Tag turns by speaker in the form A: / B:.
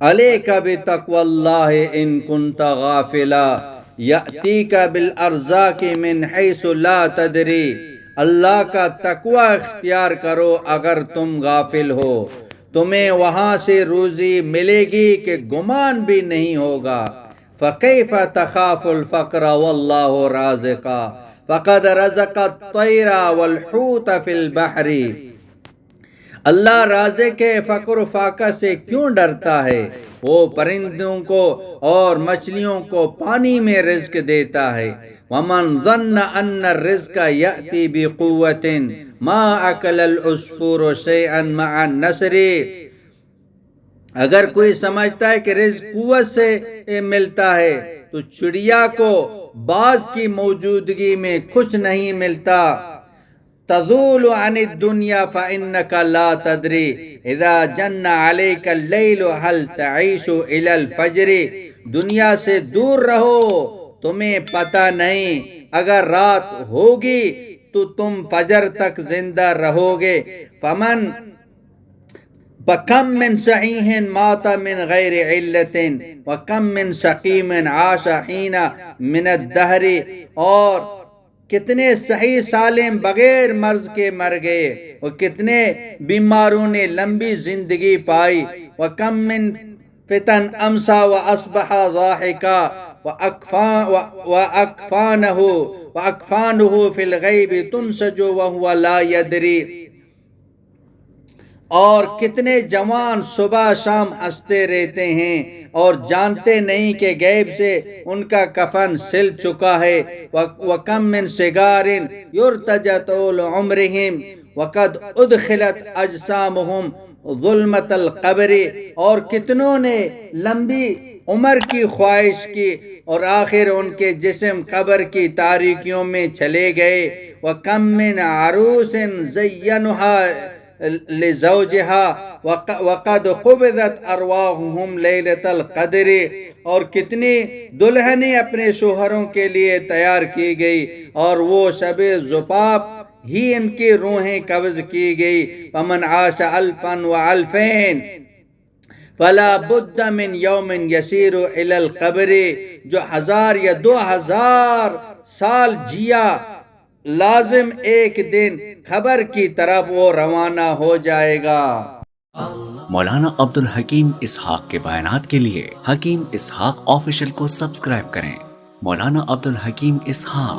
A: علیک بتقوی اللہ ان کنت غافلا یأتیک بالارزاق من حیث لا تدری، اللہ کا تقوی اختیار کرو اگر تم غافل ہو، تمہیں وہاں سے روزی ملے گی کہ گمان بھی نہیں ہوگا۔ فَكَيْفَ تَخَافُ الْفَقْرَ وَاللَّهُ رَازِقًا فَقَدْ رَزَقَ الطَّيْرَ وَالْحُوتَ فِي الْبَحْرِ، اللہ رازق ہے، فقر و فاقہ سے کیوں ڈرتا ہے؟ وہ پرندوں کو اور مچھلیوں کو پانی میں رزق دیتا ہے۔ وَمَنْ ظَنَّ أَنَّ الرِّزْقَ يَأْتِي بِقُوَّةٍ مَا أَكَلَ الْعُصْفُورُ شَيْئًا مَعَ النَّسْرِ، اگر کوئی سمجھتا ہے کہ رزق قوت سے ملتا ہے تو چڑیا کو باز کی موجودگی میں کچھ نہیں ملتا۔ تزول عن الدنيا فإنك لا تدري إذا جن عليك الليل هل تعيش إلى الفجر، دنیا سے دور رہو، تمہیں پتہ نہیں اگر رات ہوگی تو تم فجر تک زندہ رہو گے۔ فَكَمْ مِنْ صَحِيحٍ مَاتَ مِنْ غَيْرِ عِلَّةٍ وَكَمْ مِنْ سَقِيمٍ عَاشَ حِينَ مِنَ الدَّهْرِ، اور کتنے صحیح سالم بغیر مرض کے مر گئے، اور کتنے بیماروں نے لمبی زندگی پائی۔ وَكَمْ مِنْ فِتَنْ أَمْسَى وَأَصْبَحَ ضَاحِكًا وَأَكْفَانُهُ فِي الْغَيْبِ تُنْسَجُ وَهُوَ لَا يَدْرِي، اور کتنے جوان صبح شام ہنستے رہتے ہیں اور جانتے نہیں کہ غیب سے ان کا کفن سل چکا ہے۔ وَكَمْ مِنْ صِغَارٍ يُرْتَجَى طُولُ عُمْرِهِمْ وَقَدْ أُدْخِلَتْ أَجْسَامُهُمْ ظُلْمَةَ الْقَبْرِ، اور کتنوں نے لمبی عمر کی خواہش کی اور آخر ان کے جسم قبر کی تاریکیوں میں چلے گئے۔ وَكَمْ مِنْ عَرُوسٍ زَيَّنُهَا لِزَوْجِهَا وَقَدْ قُبِضَتْ أَرْوَاحُهُمْ لَيْلَةَ الْقَدْرِ، اور کتنی دلہنیں اپنے شوہروں کے لیے تیار کی گئی اور وہ شب زفاف ہی ان کی روحیں قبض کی گئی۔ فَمَنْ عَاشَ أَلْفًا وَأَلْفَيْنِ فَلَا بُدَّ مِنْ يَوْمٍ يَسِيرُ إِلَى الْقَبْرِ، جو 1000 یا 2000 سال جیا، لازم ایک دن خبر کی طرف وہ روانہ ہو جائے گا۔
B: مولانا عبدالحکیم اسحاق کے بیانات کے لیے حکیم اسحاق آفیشل کو سبسکرائب کریں۔ مولانا عبدالحکیم اسحاق۔